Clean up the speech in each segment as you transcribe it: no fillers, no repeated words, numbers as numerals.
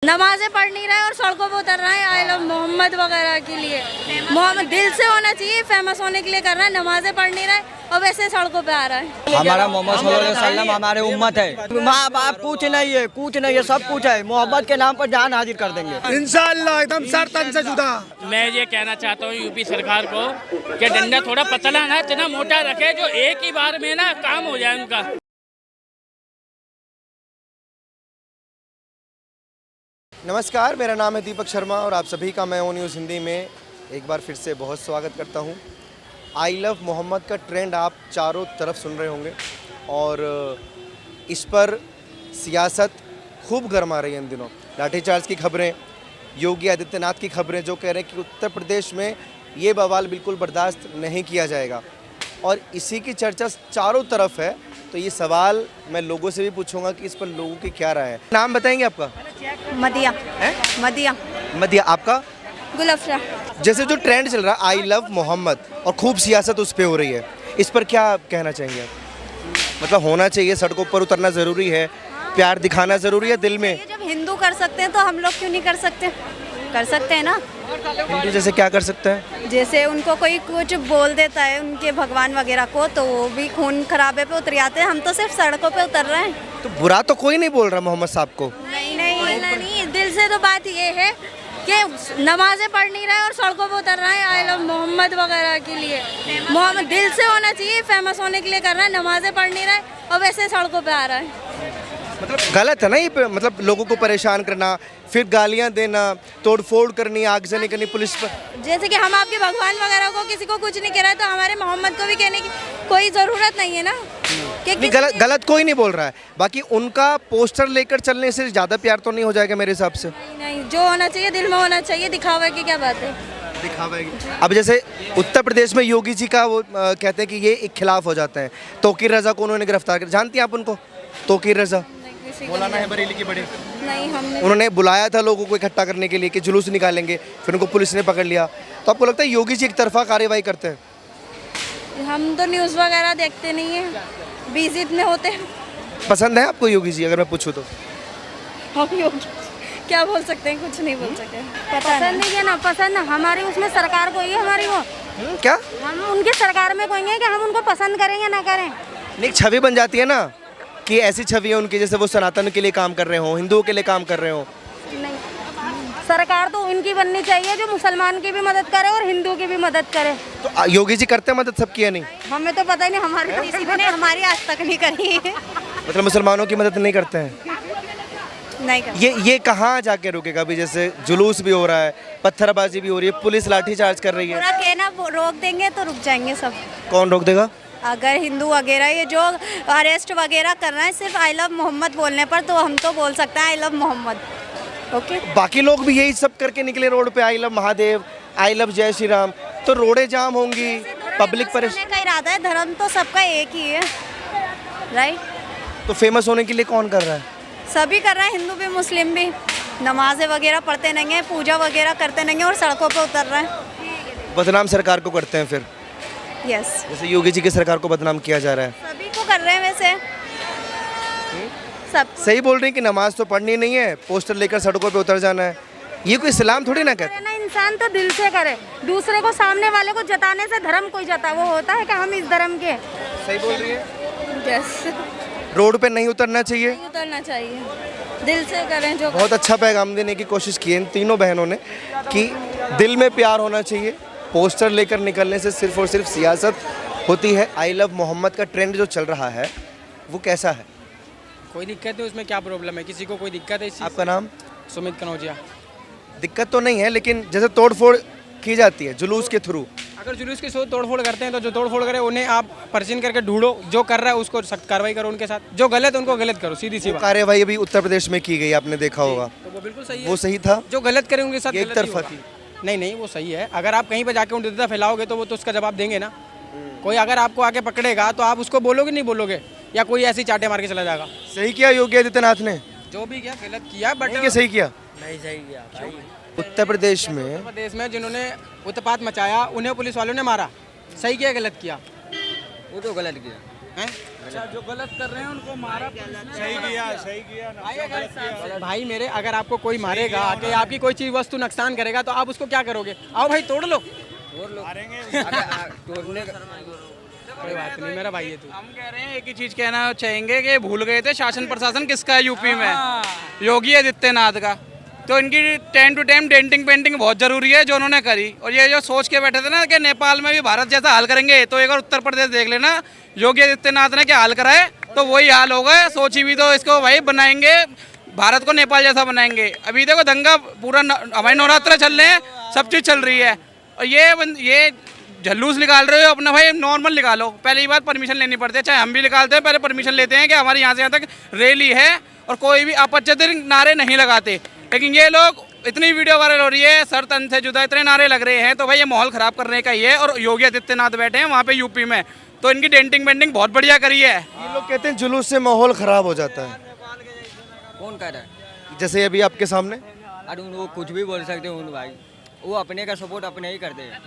नमाजें पढ़ नहीं रहा है और सड़कों पे उतर रहा है आई लव मोहम्मद वगैरह के लिए। मोहम्मद दिल से होना चाहिए, फेमस होने के लिए कर रहा है, नमाजें पढ़ नहीं रहा है और वैसे सड़कों पे आ रहा है। हमारा मोहम्मद सल्लल्लाहु अलैहि वसल्लम हमारे उम्मत है। माँ बाप कुछ नहीं है, कुछ नहीं है, सब कुछ है। मोहब्बत के नाम पर जान हाजिर कर देंगे इंशाअल्लाह, एकदम सर तन से जुदा। मैं ये कहना चाहता हूँ यूपी सरकार को कि डंडा थोड़ा पतला ना, इतना मोटा रखे जो एक ही बार में ना काम हो जाए उनका। नमस्कार, मेरा नाम है दीपक शर्मा और आप सभी का मैं न्यूज़ हिंदी में एक बार फिर से बहुत स्वागत करता हूं। आई लव मोहम्मद का ट्रेंड आप चारों तरफ सुन रहे होंगे और इस पर सियासत खूब गर्मा रही है इन दिनों। लाठीचार्ज की खबरें, योगी आदित्यनाथ की खबरें जो कह रहे हैं कि उत्तर प्रदेश में ये बवाल बिल्कुल बर्दाश्त नहीं किया जाएगा और इसी की चर्चा चारों तरफ है। तो ये सवाल मैं लोगों से भी पूछूंगा कि इस पर लोगों की क्या राय है। नाम बताएंगे आपका? मदिया। मदिया। मदिया। आपका? गुलफरा। जैसे जो ट्रेंड चल रहा है आई लव मोहम्मद और खूब सियासत उस पे हो रही है, इस पर क्या कहना चाहेंगे आप? मतलब होना चाहिए, सड़कों पर उतरना ज़रूरी है, प्यार दिखाना ज़रूरी है दिल में। जब हिंदू कर सकते हैं तो हम लोग क्यों नहीं कर सकते? कर सकते हैं ना। हिंदू जैसे क्या कर सकते हैं? जैसे उनको कोई कुछ बोल देता है उनके भगवान वगैरह को तो वो भी खून खराबे पे उतर जाते हैं। हम तो सिर्फ सड़कों पे उतर रहे हैं। तो बुरा तो कोई नहीं बोल रहा मोहम्मद साहब को। नहीं, दिल से तो बात ये है कि नमाजें पढ़ नहीं रहा है और सड़कों पे उतर रहा है आई लव मोहम्मद वगैरह के लिए। मोहम्मद दिल से होना चाहिए, फेमस होने के लिए कर रहा है, नमाजें पढ़ नहीं रहा है और वैसे सड़कों पे आ रहा है। मतलब गलत है ना ये, मतलब लोगों को परेशान करना, फिर गालियां देना, तोड़फोड़ करनी, आगजनी करनी पुलिस पर। जैसे कि हम आपके भगवान वगैरह को किसी को कुछ नहीं कह रहे तो हमारे मोहम्मद को भी कहने की कोई ज़रूरत नहीं है ना। नहीं, गलत कोई नहीं बोल रहा है। बाकी उनका पोस्टर लेकर चलने से ज़्यादा प्यार तो नहीं हो जाएगा मेरे हिसाब से? नहीं, जो होना चाहिए दिल में होना चाहिए, दिखावे की क्या बात है? दिखावेगी। अब जैसे उत्तर प्रदेश में योगी जी का वो कहते हैं कि ये एक खिलाफ हो जाते हैं। तौकीर रजा को उन्होंने गिरफ्तार कर, जानती हैं आप उनको? तौकीर रजा मौलाना है बरेली की बड़े। नहीं, हमने उन्होंने बुलाया था लोगों को इकट्ठा करने के लिए कि जुलूस निकालेंगे, फिर उनको पुलिस ने पकड़ लिया। तो आपको लगता है योगी जी एक तरफा कार्रवाई करते हैं? हम तो न्यूज़ वगैरह देखते नहीं है, बिजी इतने होते हैं। पसंद है आपको योगी जी अगर मैं पूछूं तो? हम योगी क्या बोल सकते हैं, कुछ नहीं बोल सकते। पसंद नहीं है ना, पसंद हमारी उसमें सरकार को ही है हमारी वो। क्या हम उनकी सरकार में कहेंगे कि हम उनको पसंद करेंगे ना करें। एक छवि बन जाती है ना कि ऐसी छवि है उनकी जैसे वो सनातन के लिए काम कर रहे हो, हिंदुओं के लिए काम कर रहे हो। नहीं, सरकार तो उनकी बननी चाहिए जो मुसलमान की भी मदद करे और हिंदू की भी मदद करे। तो योगी जी करते हैं मदद सबकी या नहीं? हमें तो पता ही नहीं, हमारी तो किसी ने हमारी आज तक नहीं करी। मतलब मुसलमानों की मदद नहीं करते हैं? नहीं कर। ये कहाँ जाके रुकेगा? अभी जैसे जुलूस भी हो रहा है, पत्थरबाजी भी हो रही है, पुलिस लाठीचार्ज कर रही है। पूरा कहना रोक देंगे तो रुक जाएंगे सब। कौन रोक देगा? अगर हिंदू वगैरह ये जो अरेस्ट वगैरह कर रहे हैं सिर्फ आई लव मोहम्मद बोलने पर, तो हम तो बोल सकते हैं आई लव मोहम्मद। ओके, बाकी लोग भी यही सब करके निकले रोड पे, I love Mahadev, I love जय श्री राम, तो रोडें जाम होंगी, पब्लिक परेशान। का इरादा है, धर्म तो सबका एक ही है, राइट? तो फेमस होने के लिए कौन कर रहा है? सभी कर रहे हैं, हिंदू भी मुस्लिम भी। नमाजें वगैरह पढ़ते नहीं हैं, पूजा वगैरह करते नहीं हैं और सड़कों पर उतर रहे हैं। बदनाम सरकार को करते हैं फिर? यस, जैसे योगी जी की सरकार को बदनाम किया जा रहा है। सभी को कर रहे हैं वैसे सब। सही बोल रही हैं कि नमाज तो पढ़नी नहीं है, पोस्टर लेकर सड़कों पे उतर जाना है। ये कोई इस्लाम थोड़ी ना कहते। ना इंसान तो दिल से करे, दूसरे को सामने वाले को जताने से धर्म कोई जता वो होता है कि हम इस धर्म के। सही बोल रही है। यस, रोड पे नहीं उतरना चाहिए, नहीं उतरना चाहिए, दिल से करें जो। बहुत अच्छा पैगाम देने की कोशिश की है इन तीनों बहनों ने कि दिल में प्यार होना चाहिए। पोस्टर लेकर निकलने से सिर्फ और सिर्फ सियासत होती है। आई लव मोहम्मद का ट्रेंड जो चल रहा है वो कैसा है? कोई दिक्कत है उसमें? क्या प्रॉब्लम है? किसी को कोई दिक्कत है इस चीज़ आपका नाम? से? सुमित कनौजिया। दिक्कत तो नहीं है, लेकिन जैसे तोड़फोड़ की जाती है जुलूस के थ्रू। अगर जुलूस की सोच तोड़फोड़ करते हैं तो जो तोड़फोड़ करे उन्हें आप पर्चिन करके ढूंढो, जो कर रहा है उसको सख्त कार्रवाई करो उनके साथ, जो गलत उनको गलत करो, सीधी सी बात। कार्यवाही अभी उत्तर प्रदेश में की गई, आपने देखा होगा। तो वो बिल्कुल सही है, वो सही था? जो गलत करे उनके साथ एक गलत ही तरफा होगा। की? नहीं, वो सही है। अगर आप कहीं पर जाके उल्टा फैलाओगे तो वो तो उसका जवाब देंगे ना। कोई अगर आपको आके पकड़ेगा तो आप उसको बोलोगे नहीं बोलोगे, या कोई ऐसी चाटे मार के चला जाएगा। सही किया योगी आदित्यनाथ ने? जो भी किया गलत किया, बट नहीं, सही किया? नहीं सही किया भाई। उत्तर प्रदेश में जिन्होंने उत्पात मचाया उन्हें पुलिस वालों ने मारा। सही किया गलत किया? वो तो गलत किया हैं? जो गलत कर रहे हैं उनको मारा, सही किया। भाई मेरे, अगर आपको कोई मारेगा कि आपकी कोई चीज वस्तु नुकसान करेगा तो आप उसको क्या करोगे? आओ भाई तोड़ लो, तोड़ने का कोई बात नहीं, मेरा भाई है तू। हम कह रहे हैं एक ही चीज कहना चाहेंगे कि भूल गए थे शासन प्रशासन किसका है यूपी में, योगी आदित्यनाथ का। तो इनकी time to time denting painting बहुत जरूरी है जो उन्होंने करी। और ये जो सोच के बैठे थे ना कि नेपाल में भी भारत जैसा हाल करेंगे, तो एक बार उत्तर प्रदेश देख लेना, योगी आदित्यनाथ ने क्या हाल करा है, तो वही हाल होगा। सोची भी तो इसको भाई बनाएंगे, भारत को नेपाल जैसा बनाएंगे। अभी देखो दंगा पूरा हमारे नवरात्र चल रहे हैं, सब चीज़ चल रही है, और ये झल्लूस निकाल रहे हो अपना, भाई नॉर्मल निकालो। पहली बात परमिशन लेनी पड़ती है, चाहे हम भी निकालते हैं, पहले परमिशन लेते हैं कि हमारे यहाँ से यहाँ तक रैली है, और कोई भी आपत्तिजनक नारे नहीं लगाते। लेकिन ये लोग, इतनी वीडियो वायरल हो रही है, सर तन से जुदा इतने नारे लग रहे हैं, तो भाई ये माहौल ख़राब करने का ही है। और योगी आदित्यनाथ बैठे हैं वहाँ पे यूपी में, तो इनकी डेंटिंग पेंटिंग बहुत बढ़िया करी है। ये लोग कहते हैं जुलूस से माहौल खराब हो जाता है, कौन कह रहा है? जैसे अभी आपके सामने। अरे वो कुछ भी बोल सकते हैं भाई, वो अपने का सपोर्ट अपने ही करते हैं,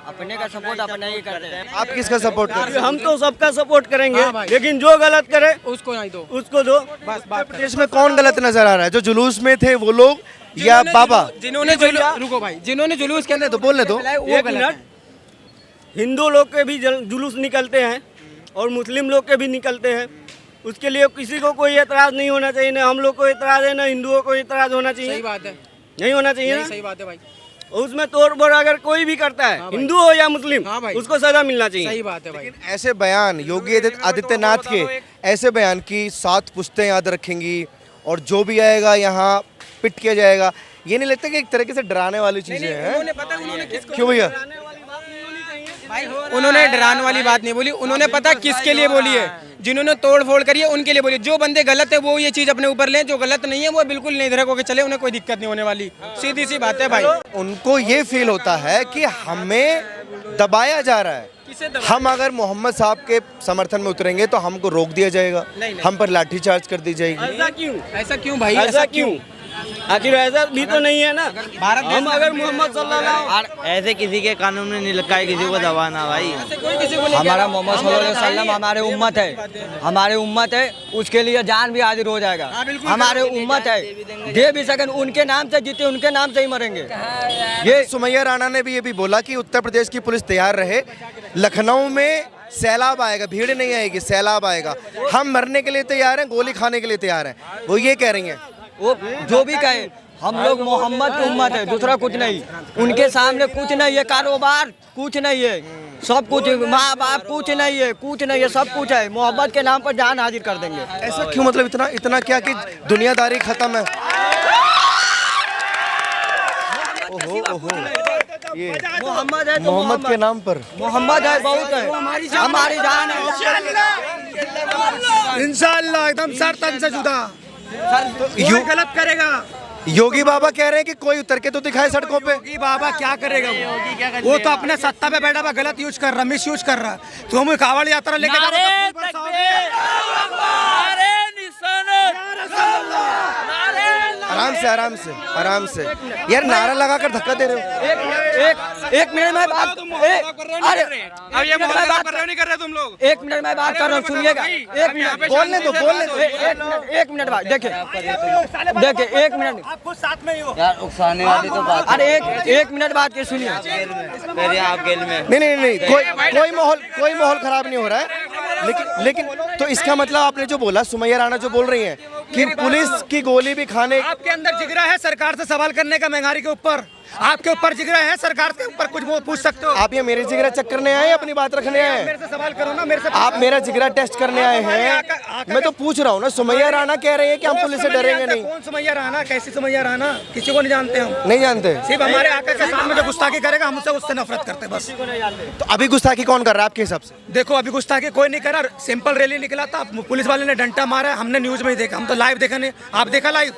अपने का सपोर्ट अपने ही करते हैं। आप किसका सपोर्ट करते हैं? हम तो सबका सपोर्ट करेंगे, लेकिन जो गलत करे उसको नहीं दो, उसको दो। बस बात। प्रदेश में कौन गलत नजर आ रहा है? जो जुलूस में थे वो लोग या बाबा? जिन्होंने रुको भाई, जिन्होंने जुलूस के अंदर तो बोलने दो। एक मिनट, हिंदू लोग के भी जुलूस निकलते हैं और मुस्लिम लोग के भी निकलते हैं, उसके लिए किसी को कोई एतराज नहीं होना चाहिए। ना हम लोग को एतराज है, ना हिंदुओं को एतराज होना चाहिए। सही बात है, नहीं होना चाहिए ना? सही बात है भाई। उसमें तोड़ फोड़ अगर कोई भी करता है, हिंदू हो या मुस्लिम, उसको सजा मिलना चाहिए। सही बात है भाई। ऐसे बयान योगी आदित्यनाथ के, ऐसे बयान की 7 पुश्तें याद रखेंगी और जो भी आएगा यहाँ पिट किया जाएगा। ये नहीं लगता कि एक तरीके से डराने वाली चीजें हैं? क्यों भैया? उन्होंने डराने वाली बात नहीं बोली, उन्होंने पता किसके लिए बोली है, जिन्होंने तोड़ फोड़ करी है उनके लिए बोली। जो बंदे गलत है वो ये चीज अपने ऊपर लें, जो गलत नहीं है वो बिल्कुल निधड़क होकर चले, उन्हें कोई दिक्कत नहीं होने वाली, सीधी सी बात है भाई। उनको ये फील होता है कि हमें दबाया जा रहा है। हम अगर मोहम्मद साहब के समर्थन में उतरेंगे तो हमको रोक दिया जाएगा, हम पर लाठीचार्ज कर दी जाएगी। ऐसा क्यों भाई? ऐसा क्यों? आखिर ऐसा भी तो नहीं है ना भारत। हम अगर मोहम्मद सल्लल्लाहु ऐसे किसी के कानून में नहीं लिखा है किसी को दबाना भाई। हमारा मोहम्मद सल्लल्लाहु अलैहि वसल्लम हमारे उम्मत है, हमारे उम्मत है, उसके लिए जान भी हाजिर हो जाएगा। हमारे उम्मत है, दे भी सकें, उनके नाम से जीते, उनके नाम से ही मरेंगे। ये सुमैया राणा ने भी ये भी बोला कि उत्तर प्रदेश की पुलिस तैयार रहे, लखनऊ में सैलाब आएगा, भीड़ नहीं आएगी, सैलाब आएगा। हम मरने के लिए तैयार हैं, गोली खाने के लिए तैयार हैं, वो ये कह रही हैं। वो जो भी कहे, हम लोग मोहम्मद की उम्मत है, दूसरा कुछ नहीं। उनके सामने कुछ नहीं है, कारोबार कुछ नहीं है, सब कुछ, माँ बाप कुछ नहीं है, कुछ नहीं है, सब कुछ है। मोहब्बत के नाम पर जान हाजिर कर देंगे। ऐसा क्यों? मतलब इतना इतना क्या कि दुनियादारी खत्म है? ओहो ओहो, ये मोहम्मद है तो मोहम्मद के नाम पर मोहम्मद है, बहुत है, हमारी जान है। इंशाअल्लाह एकदम सर तन से जुदा। यू गलत करेगा, योगी बाबा कह रहे हैं कि कोई उतर के तो दिखाए सड़कों पे। योगी बाबा क्या करेगा? वो तो अपने सत्ता पे बैठा हुआ गलत यूज कर रहा, मिस यूज कर रहा। तुम कावड़ यात्रा लेके आराम से आराम से आराम से यार, नारा लगाकर धक्का दे रहे हो। एक मिनट में बात, अरे अब ये बात नहीं कर रहे तुम लोग। 1 मिनट में बात कर रहा हूँ, सुनिएगा। 1 मिनट बोलने दो, बोलने दो। 1 मिनट बात, देखिए 1 मिनट, आपको साथ में ही हो यार उकसाने वाली तो बात। अरे एक मिनट बात के सुनिए। आप जेल में नहीं नहीं नहीं, कोई माहौल खराब नहीं हो रहा है, लेकिन तो इसका मतलब आपने जो बोला, सुमैया राणा जो बोल रही हैं कि पुलिस की गोली भी खाने, आपके अंदर जिगरा है सरकार से सवाल करने का, महंगाई के ऊपर आपके ऊपर जिगरा है, सरकार के ऊपर कुछ वो पूछ सकते हो। आप ये मेरे जिगरा चेक करने आए, अपनी बात रखने आए? मेरे से सवाल करो ना, मेरे से आप मेरा जिगरा टेस्ट करने आए हैं? मैं तो पूछ रहा हूँ ना। सुमैया राणा कह रहे हैं कि हम पुलिस से डरेंगे नहीं। कौन सुमैया राणा? कैसी सुमैया राणा? किसी को नहीं जानते हम, नहीं जानते। सिर्फ हमारे आका के सामने जो गुस्ताखी करेगा हमसे उससे नफरत करते बस। तो अभी गुस्ताखी कौन कर रहा है आपके हिसाब से? देखो अभी गुस्ताखी कोई नहीं करा, सिंपल रैली निकला था, पुलिस वाले ने डंडा मारा, हमने न्यूज में ही देखा, हम तो लाइव देखा नहीं। आप देखा लाइव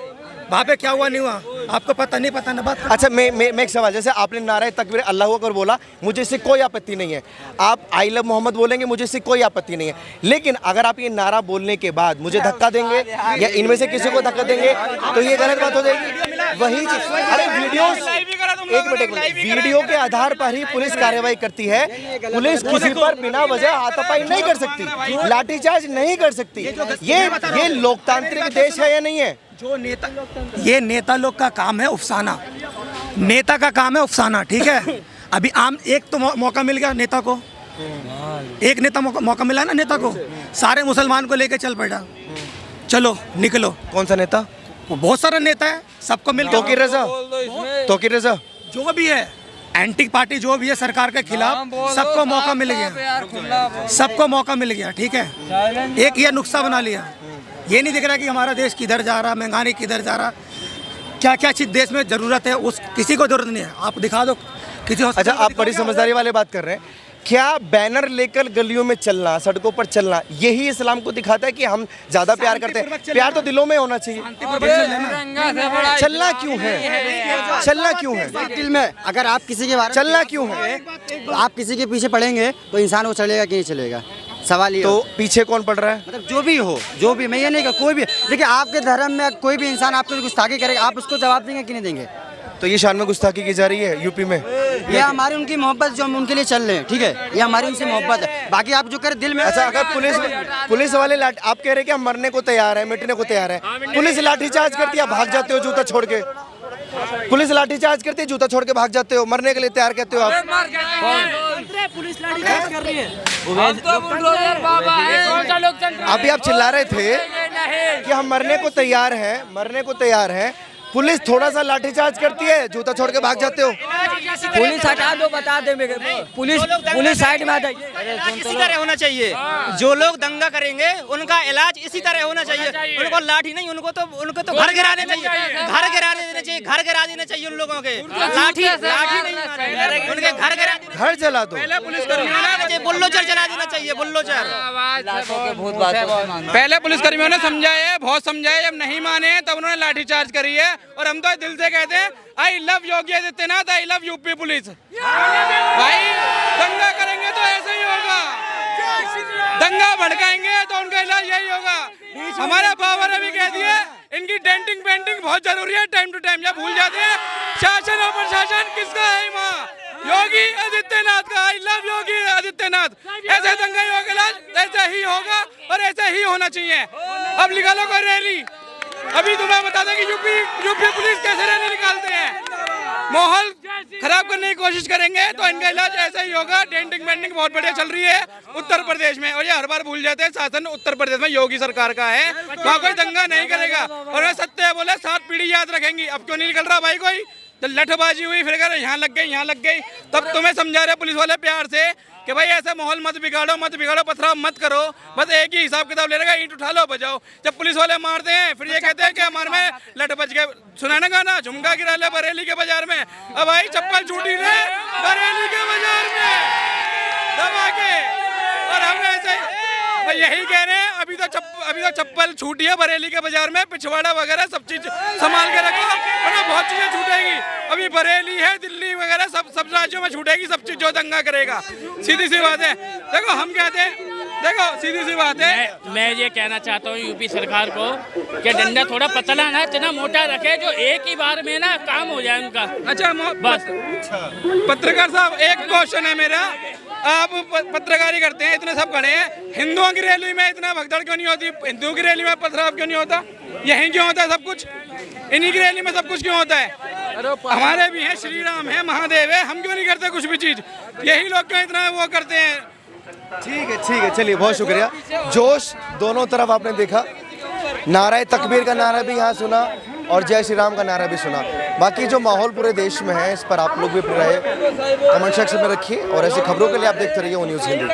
वहाँ पे क्या हुआ नहीं हुआ? आपको पता नहीं, पता ना बात। अच्छा, मैं एक सवाल, जैसे आपने नारा तकबीर अल्लाहू अकबर बोला, मुझे इससे कोई आपत्ति नहीं है। आप आई लव मोहम्मद बोलेंगे, मुझे इससे कोई आपत्ति नहीं है। लेकिन अगर आप ये नारा बोलने के बाद मुझे धक्का देंगे या इनमें से किसी को धक्का देंगे तो ये गलत बात हो जाएगी। वही चीज, अरे वीडियोस वीडियो के आधार पर ही पुलिस कार्रवाई करती है। पुलिस किसी पर बिना वजह हाथापाई नहीं कर सकती, लाठीचार्ज नहीं कर सकती। ये लोकतांत्रिक देश है या नहीं है? जो नेता, ये नेता लोग का काम है उफसाना, नेता का काम है उफसाना, ठीक है। अभी आम एक तो मौका मिल गया नेता को, एक नेता मौका मिला ना नेता को, सारे मुसलमान को लेके चल पड़ा, चलो निकलो। कौन सा नेता? बहुत सारा नेता है, सबको मिल तौकीर रजा जो भी है, एंटी पार्टी जो भी है सरकार के खिलाफ, सबको मौका मिल गया, सबको मौका मिल गया, ठीक है। एक ये नुस्खा बना लिया, ये नहीं दिख रहा कि हमारा देश किधर जा रहा, महंगाई किधर जा रहा, क्या क्या चीज़ देश में ज़रूरत है, उस किसी को ज़रूरत नहीं है, आप दिखा दो किसी। अच्छा, आप बड़ी समझदारी वाले बात कर रहे हैं। क्या बैनर लेकर गलियों में चलना, सड़कों पर चलना, यही इस्लाम को दिखाता है कि हम ज्यादा प्यार करते हैं? प्यार तो दिलों में होना चाहिए। चलना क्यों है? चलना क्यों है? दिल में अगर आप किसी के बारे चलना क्यों है? आप किसी के पीछे पड़ेंगे तो इंसान वो चलेगा कि नहीं चलेगा, सवाल ये। तो पीछे कौन पड़ रहा है? मतलब जो भी हो, जो भी, मैं ये नहीं कोई भी, देखिए आपके धर्म में कोई भी इंसान आपको गुस्ताखी करेगा, आप उसको जवाब देंगे कि नहीं देंगे? तो ये शान में गुस्ताखी की जा रही है यूपी में। ये हमारी उनकी मोहब्बत जो हम उनके लिए चल रहे हैं, ठीक है, ये हमारी उनसे मोहब्बत है। बाकी आप जो कर दिल में। अच्छा, अगर पुलिस वाले आप कह रहे हैं कि हम मरने को तैयार है, मिटने को तैयार है, पुलिस लाठीचार्ज करती है, भाग जाते हो जूता छोड़ के। पुलिस लाठीचार्ज करती है, जूता छोड़ के भाग जाते हो, मरने के लिए तैयार कहते हो आप। पुलिस लाठीचार्ज कर रही है। अभी आप चिल्ला रहे थे कि हम मरने को तैयार हैं, मरने को तैयार हैं, पुलिस थोड़ा सा लाठीचार्ज करती है, जूता छोड़ के भाग जाते हो। पुलिस हटा दो, बता दे मेरे पुलिस साइड में आ जाइए। इसी तरह होना चाहिए, जो लोग दंगा करेंगे उनका इलाज इसी तरह होना चाहिए। उनको लाठी नहीं, उनको तो घर गिरा देना चाहिए, घर गिरा देना चाहिए, घर गिरा देना चाहिए उन लोगों के। लाठी नहीं, उनके घर गिरा, घर जला दो। बुल्डोजर चला देना चाहिए, बुल्डोजर। पहले पुलिसकर्मियों ने समझाया, बहुत समझाया, जब नहीं माने तब उन्होंने लाठीचार्ज करी है। और हम तो दिल से कहते हैं I love Yogi Adityanath, I love UP police. भाई दंगा करेंगे तो ऐसे ही होगा, दंगा भड़काएंगे तो उनका इलाज यही होगा। हमारे बाबा ने भी कह दिया इनकी डेंटिंग पेंटिंग बहुत जरूरी है, टाइम टू टाइम। या भूल जाते हैं शासन और प्रशासन किसका है माँ? योगी आदित्यनाथ का। I love Yogi Adityanath. ऐसे दंगा होगा, इलाज ऐसा ही होगा और ऐसा ही होना चाहिए। अब निकालो कोई रैली। अभी तुम्हें बता दें कि यूपी पुलिस कैसे रैली निकालते हैं, माहौल खराब करने की कोशिश करेंगे तो इनका इलाज ऐसा ही होगा। डेंटिंग पेंटिंग बहुत बढ़िया चल रही है उत्तर प्रदेश में, और ये हर बार भूल जाते हैं शासन उत्तर प्रदेश में योगी सरकार का है, वहाँ कोई दंगा नहीं करेगा। और मैं सत्य है बोले 7 पीढ़ी याद रखेंगी। अब क्यों नहीं निकल रहा भाई कोई? तो लठबाजी हुई, फिर अगर यहाँ लग गई, तब तुम्हें समझा रहे पुलिस वाले प्यार से कि भाई ऐसा माहौल मत बिगाड़ो, पथराव मत करो, बस एक ही हिसाब किताब ले लेगा, ईंट उठा लो बजाओ। जब पुलिस वाले मारते हैं फिर ये कहते हैं कि हमारे में लठ बच गए। सुना ना गाना, झुमका गिरा ले बरेली के बाजार में। अब भाई चप्पल छूटी रे बरेली के बाजार में दबा के, और हम ऐसे यही कह रहे हैं। अभी तो चप्पल छूटी है बरेली के बाजार में, पिछवाड़ा वगैरह सब चीज संभाल के रखो, वरना बहुत चीजें छूटेगी। अभी बरेली है, दिल्ली वगैरह सब राज्यों में छूटेगी सब चीज जो दंगा करेगा। सीधी सी बात है। देखो हम कहते हैं, देखो सीधी सी बात है। मैं ये कहना चाहता हूँ यूपी सरकार को कि डंडा थोड़ा पतला ना, इतना मोटा रखे जो एक ही बार में ना काम हो जाए उनका। अच्छा बस पत्रकार साहब, एक क्वेश्चन है मेरा। आप पत्रकारी करते हैं, इतने सब खड़े हैं, हिंदुओं की रैली में इतना भगदड़ क्यों नहीं होती? हिंदुओं की रैली में पथराव क्यों नहीं होता? यहीं क्यों होता है सब कुछ? इन्हीं की रैली में सब कुछ क्यों होता है? हमारे भी हैं, श्री राम है, महादेव है, हम क्यों नहीं करते कुछ भी चीज? यही लोग क्यों इतना वो करते हैं? ठीक है, चलिए बहुत शुक्रिया। जोश दोनों तरफ आपने देखा, नारा तकबीर का नारा भी यहाँ सुना और जय श्री राम का नारा भी सुना। बाकी जो माहौल पूरे देश में है इस पर आप लोग भी रहे कमेंट सेक्शन में रखिए, और ऐसी खबरों के लिए आप देखते रहिए ONews हिंदी।